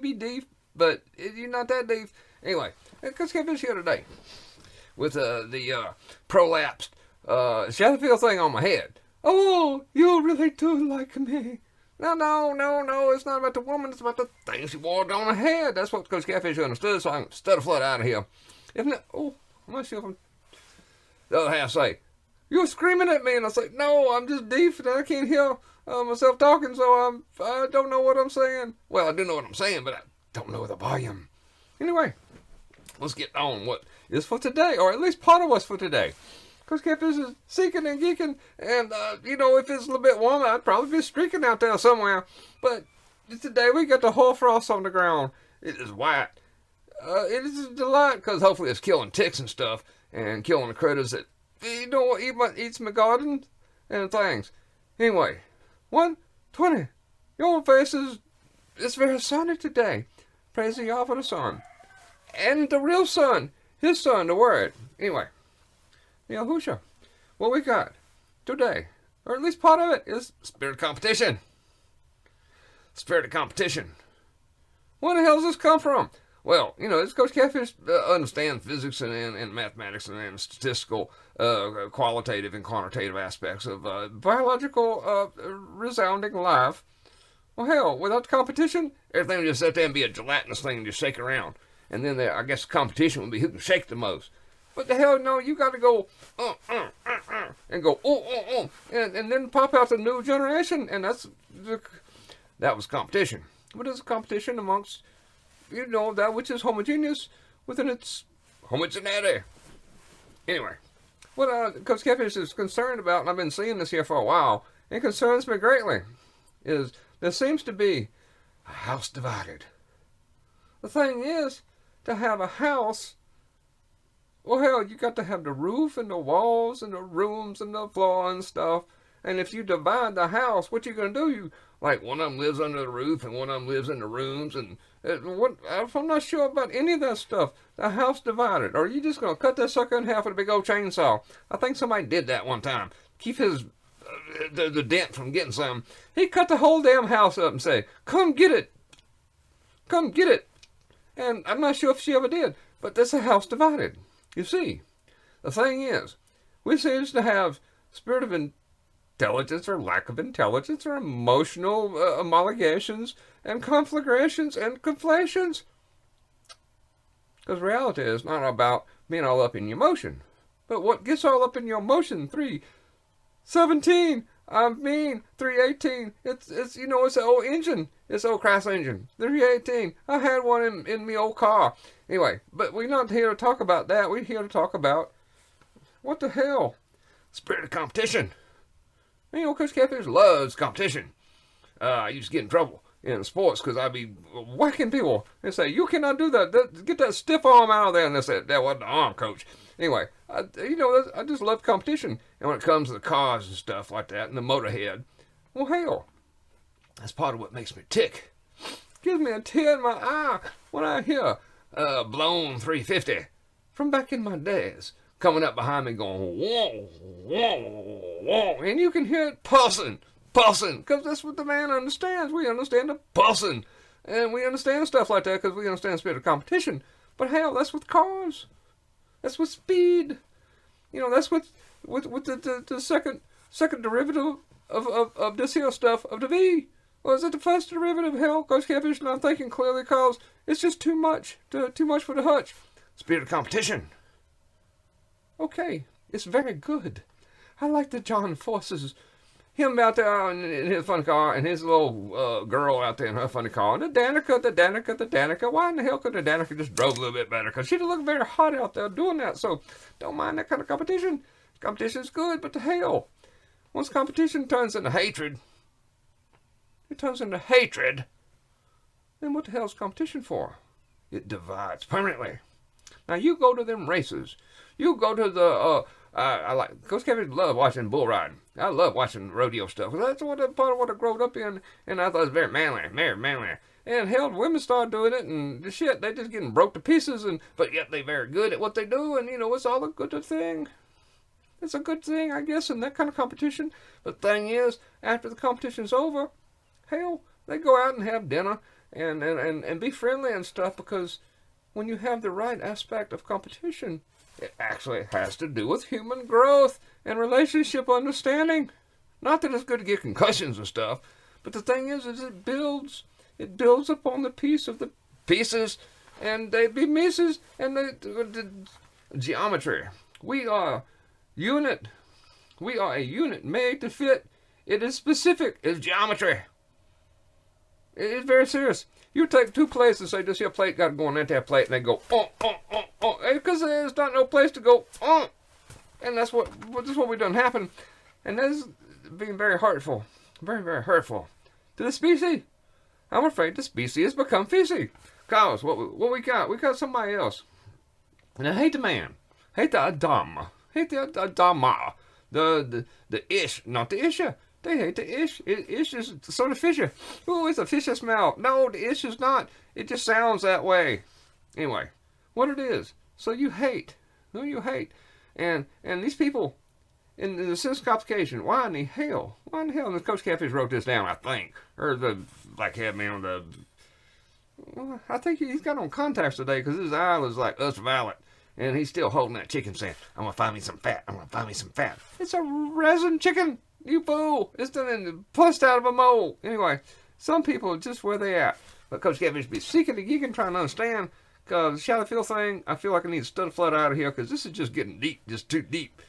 You be deep, but you're not that deep. Anyway, Coach Catfish here today with the prolapsed Sheffield thing on my head. Oh, you really do like me. No, it's not about the woman, it's about the thing she wore on her head. That's what Coach Catfish understood, so I can stutter flood out of here. If not, I'm not sure if I'm... The other half say, you're screaming at me, and I say, no, I'm just deaf, and I can't hear myself talking, so I don't know what I'm saying. Well, I do know what I'm saying, but I don't know the volume. Anyway, let's get on what is for today, or at least part of what's for today. Because Catfish is seeking and geeking, and, if it's a little bit warmer, I'd probably be streaking out there somewhere. But today we got the hoarfrost on the ground. It is white. It is a delight, because hopefully it's killing ticks and stuff, and killing the critters that, eats my garden and things. Anyway, 1:20. Your face it's very sunny today. Praise the Yah for the sun. And the real sun, his son, the word. Anyway. Yahusha, what we got today, or at least part of it, is spirit competition. Spirit of competition. Where the hell does this come from? Well, this Coach Catfish understands physics and mathematics and statistical, qualitative and quantitative aspects of biological resounding life. Well, hell, without the competition, everything would just sit there and be a gelatinous thing and just shake around. And then I guess the competition would be who can shake the most. But the hell no, you got to go and go and then pop out the new generation, and that was competition. But it's a competition amongst that which is homogeneous within its homogeneity. Anyway, what Coach Catfish is concerned about, and I've been seeing this here for a while, and it concerns me greatly, is there seems to be a house divided. The thing is, to have a house, well, hell, you got to have the roof and the walls and the rooms and the floor and stuff. And if you divide the house, what you gonna do? Like one of them lives under the roof and one of them lives in the rooms. And I'm not sure about any of that stuff. The house divided. Or are you just gonna cut that sucker in half with a big old chainsaw? I think somebody did that one time. Keep his the dent from getting some. He cut the whole damn house up and say, "Come get it, come get it." And I'm not sure if she ever did, but that's a house divided. You see, the thing is, we seem to have spirit of intelligence or lack of intelligence or emotional homologations and conflagrations and conflations. Because reality is not about being all up in your emotion. But what gets all up in your emotion, 317, 318, it's it's an old engine. It's an old Chrysler engine. 318. I had one in my old car. Anyway, but we're not here to talk about that. We're here to talk about, what the hell? Spirit of competition. Coach Catfish loves competition. I used to get in trouble in sports because I'd be whacking people and say, you cannot do that. Get that stiff arm out of there. And they said, that wasn't the arm, coach. Anyway, I just love competition. And when it comes to the cars and stuff like that and the motorhead, well, hell, that's part of what makes me tick. Gives me a tear in my eye when I hear blown 350 from back in my days coming up behind me going, whoa, whoa, whoa. And you can hear it pulsing, because that's what the man understands. We understand the pulsing. And we understand stuff like that because we understand the spirit of competition. But hell, that's with cars. That's with speed. That's with the second derivative of this here stuff of the V. Or is it the first derivative? Hell, Coach Catfish not thinking clearly because it's just too much for the hutch. Spirit of competition. Okay, it's very good. I like the John Forces. Him out there in his funny car and his little girl out there in her funny car. And the Danica. Why in the hell could the Danica just drove a little bit better? Because she'd look very hot out there doing that. So don't mind that kind of competition. Competition's good, but the hell. Once competition turns into hatred, then what the hell's competition for? It divides permanently. Now you go to them races. You go to the I like Coach Kevin love watching bull riding. I love watching rodeo stuff. That's part of what I grew up in, and I thought it was very manly. And hell, women start doing it, and the shit, they just getting broke to pieces, but yet they very good at what they do, and it's all a good thing. It's a good thing, I guess, in that kind of competition. But the thing is, after the competition's over, hell, they go out and have dinner and be friendly and stuff, because when you have the right aspect of competition, it actually has to do with human growth and relationship understanding. Not that it's good to get concussions and stuff, but the thing is it builds upon the piece of the pieces, and they be pieces, and the geometry. We are unit. We are a unit made to fit. It is specific. It's geometry. It's very serious. You take two plates and say, this here plate got to go on that plate, and they go, because there's not no place to go, and that's what we done happen, and that's being very hurtful, very, very hurtful to the species. I'm afraid the species has become feces. Cause what we got? We got somebody else, and I hate the man, hate the Adam, hate the Adama, the ish, not the isha. They hate the ish. Ish is sort of fishy. Oh, it's a fishy smell. No, the ish is not. It just sounds that way. Anyway, what it is. So you hate. No, you hate. And these people, in the sense of complication, why in the hell? Why in the hell? And Coach Catfish wrote this down, I think. Or the blackhead man, well, I think he's got on contacts today because his eye was like ultraviolet. And he's still holding that chicken saying, I'm going to find me some fat. I'm going to find me some fat. It's a resin chicken. You fool! It's done plussed out of a mold. Anyway, some people are just where they at. But Coach Catfish be seeking and geeking, trying to understand. Because the shallow field thing, I feel like I need to stud a flood out of here because this is just getting deep, just too deep.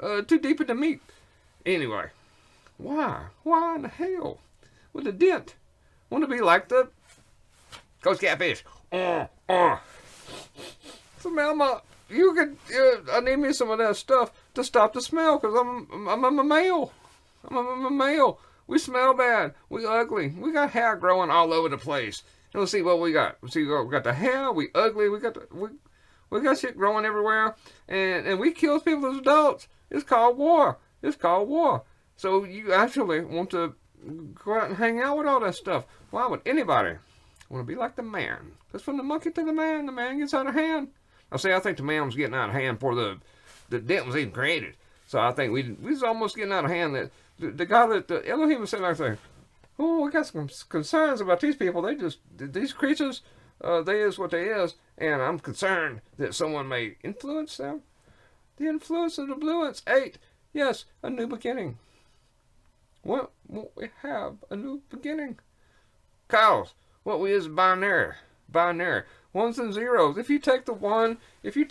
Too deep in the meat. Anyway, why? Why in the hell would the dent want to be like the Coach Catfish? Smell my... You could... I need me some of that stuff to stop the smell because I'm a male. I'm a male. We smell bad. We ugly. We got hair growing all over the place. And let's see what we got. We got the hair. We ugly. We got shit growing everywhere. And we kill people as adults. It's called war. It's called war. So you actually want to go out and hang out with all that stuff. Why would anybody want to be like the man? Because from the monkey to the man gets out of hand. I think the man was getting out of hand before the dent was even created. So I think we was almost getting out of hand. That the guy that the Elohim was sitting there saying, "Oh, we got some concerns about these people. These creatures, they is what they is, and I'm concerned that someone may influence them. The influence of the Bluents. 8. Yes, a new beginning. Well, we have a new beginning. Cows. What we is binary. Ones and zeros. If you take the 1, and you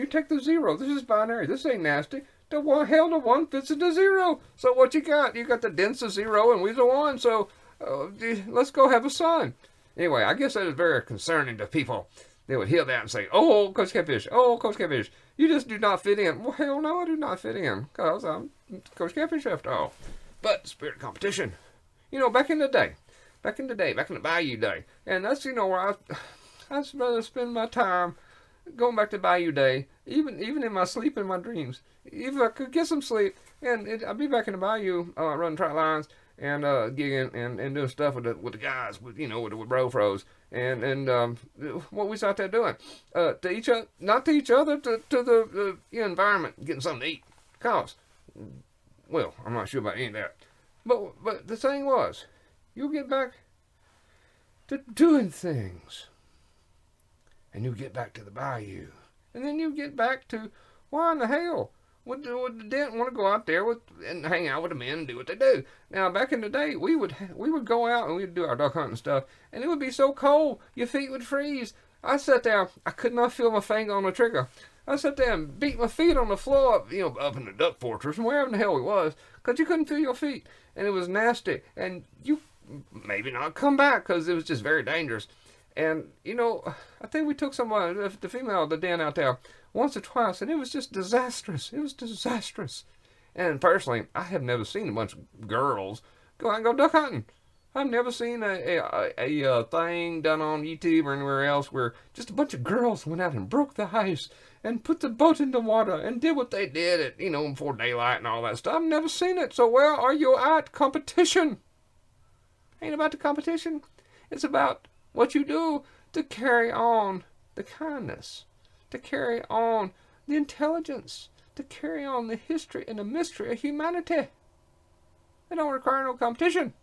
take the 0, this is binary. This ain't nasty. The 1 fits into 0. So what you got? You got the dents of 0 and we the 1. So let's go have a son. Anyway, I guess that is very concerning to people. They would hear that and say, oh, Coach Catfish, you just do not fit in. Well, hell no, I do not fit in because I'm Coach Catfish after all. But spirit competition. Back in the day, back in the Bayou day. And that's, where I'd rather spend my time going back to Bayou Day, even in my sleep and my dreams. If I could get some sleep, and I'd be back in the Bayou running trot lines and gigging and doing stuff with the guys, with bro fros, and what we was out there doing to each other, not to each other, to the environment, getting something to eat. Cause, well, I'm not sure about any of that, but the thing was, you get back to doing things. And you get back to the bayou. And then you get back to, why in the hell would the dent want to go out there and hang out with the men and do what they do? Now, back in the day, we would go out and we'd do our duck hunting stuff. And it would be so cold, your feet would freeze. I sat there, I could not feel my finger on the trigger. I sat there and beat my feet on the floor, up in the duck fortress, and wherever in the hell we was, because you couldn't feel your feet. And it was nasty. And you maybe not come back because it was just very dangerous. And, I think we took someone, the female of the den out there, once or twice, and it was just disastrous. It was disastrous. And personally, I have never seen a bunch of girls go out and go duck hunting. I've never seen a thing done on YouTube or anywhere else where just a bunch of girls went out and broke the ice and put the boat in the water and did what they did at, before daylight and all that stuff. I've never seen it. So where are you at? Competition. Ain't about the competition. It's about what you do to carry on the kindness, to carry on the intelligence, to carry on the history and the mystery of humanity. It don't require no competition.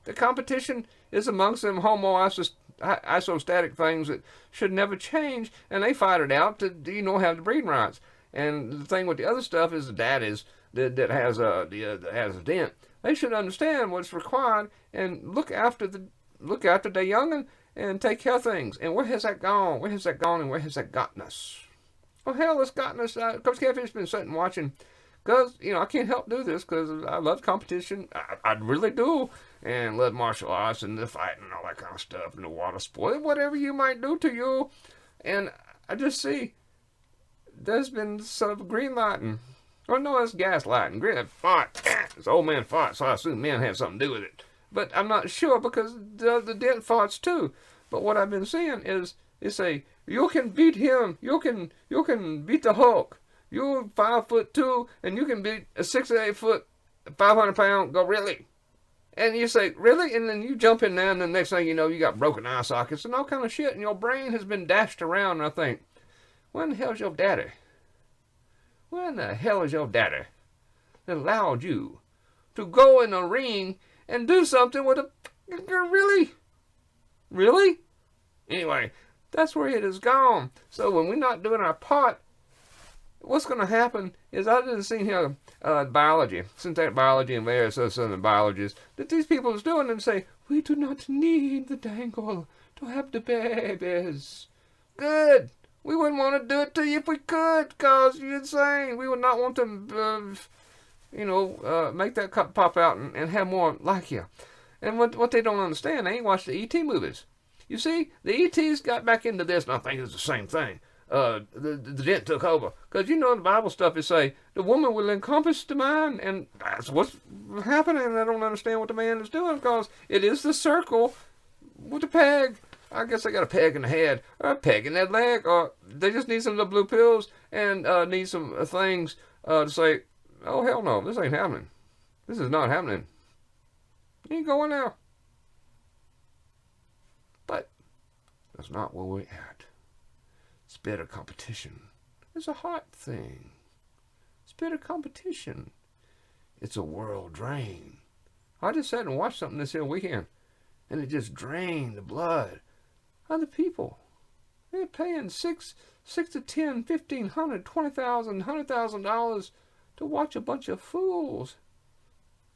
The competition is amongst them isostatic things that should never change, and they fight it out to have the breeding rights. And the thing with the other stuff is the daddies that has a dent. They should understand what's required and look after their youngin and take care of things. And where has that gone? Where has that gone? And where has that gotten us? Well, hell, it's gotten us. Coach Catfish's been sitting watching. Because, I can't help do this because I love competition. I really do. And love martial arts and the fighting and all that kind of stuff and the water sport. Whatever you might do to you. And I just see there's been some green lighting. Oh, no, it's gaslighting. Green fought. This old man fought, so I assume men had something to do with it. But I'm not sure because the dent foughts too. But what I've been seeing is they say, you can beat him. You can beat the Hulk. You're 5'2", and you can beat a 6 or 8 foot, 500-pound. Go really? And you say really, and then you jump in there, and the next thing you know, you got broken eye sockets and all kind of shit, and your brain has been dashed around. And I think, when the hell's your daddy? When the hell is your daddy that allowed you to go in a ring and do something with a really? Really? Anyway, that's where it has gone. So when we're not doing our part, what's going to happen is I didn't see here biology, synthetic biology and various other biologies that these people is doing and say, we do not need the dangle to have the babies. Good. We wouldn't want to do it to you if we could, because you're insane. We would not want to, make that cup pop out and have more like you. And what they don't understand, they ain't watched the E.T. movies. You see, the E.T.'s got back into this, and I think it's the same thing. The dent took over. Because the Bible stuff is say, the woman will encompass the man, and that's what's happening. I don't understand what the man is doing, because it is the circle with the peg. I guess they got a peg in the head, or a peg in that leg, or they just need some of the blue pills, and need some things to say, oh, hell no, this ain't happening. This is not happening. You ain't going there. But that's not where we're at. Spirit of competition is a hot thing. Spirit of competition. It's a world drain. I just sat and watched something this here weekend, and it just drained the blood of the people. They're paying $6 to $10, $1,500, $20,000, $100,000 to watch a bunch of fools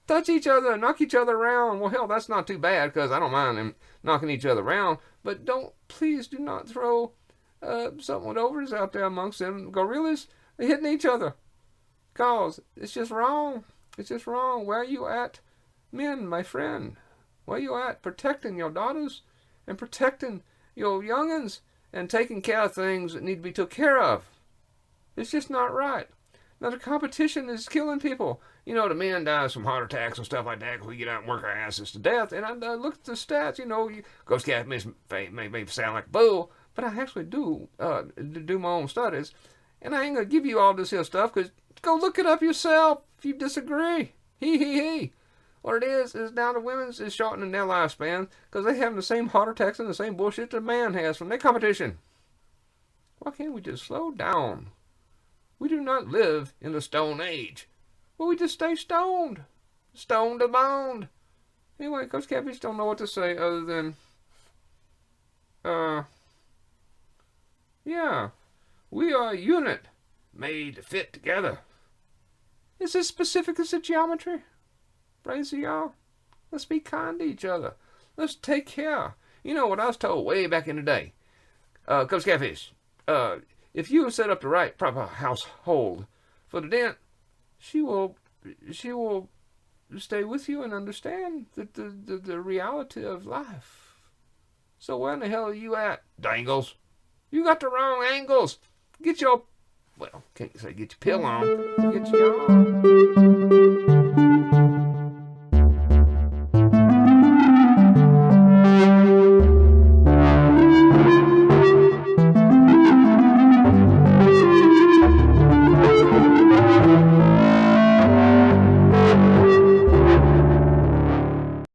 touch each other, knock each other around. Well, hell, that's not too bad because I don't mind them knocking each other around. But please do not throw something with overs out there amongst them gorillas hitting each other. Because it's just wrong. It's just wrong. Where are you at, men, my friend? Where are you at protecting your daughters and protecting your youngins and taking care of things that need to be took care of? It's just not right. Now, the competition is killing people. The men die from heart attacks and stuff like that because we get out and work our asses to death. And I look at the stats, Ghost Cat may sound like a bull, but I actually do my own studies. And I ain't going to give you all this here stuff because go look it up yourself if you disagree. He. What it is now the women's is shortening their lifespan because they having the same heart attacks and the same bullshit the man has from their competition. Why can't we just slow down? We do not live in the Stone Age. Well, we just stay stoned. Stoned to bone. Anyway, Coach Catfish don't know what to say other than, yeah, we are a unit made to fit together. Is this specific as the geometry? Praise y'all. Let's be kind to each other. Let's take care. What I was told way back in the day. Coach Catfish, if you set up the right proper household for the dent, she will stay with you and understand the reality of life. So where in the hell are you at, Dangles? You got the wrong angles. Can't you say get your pill on. Get your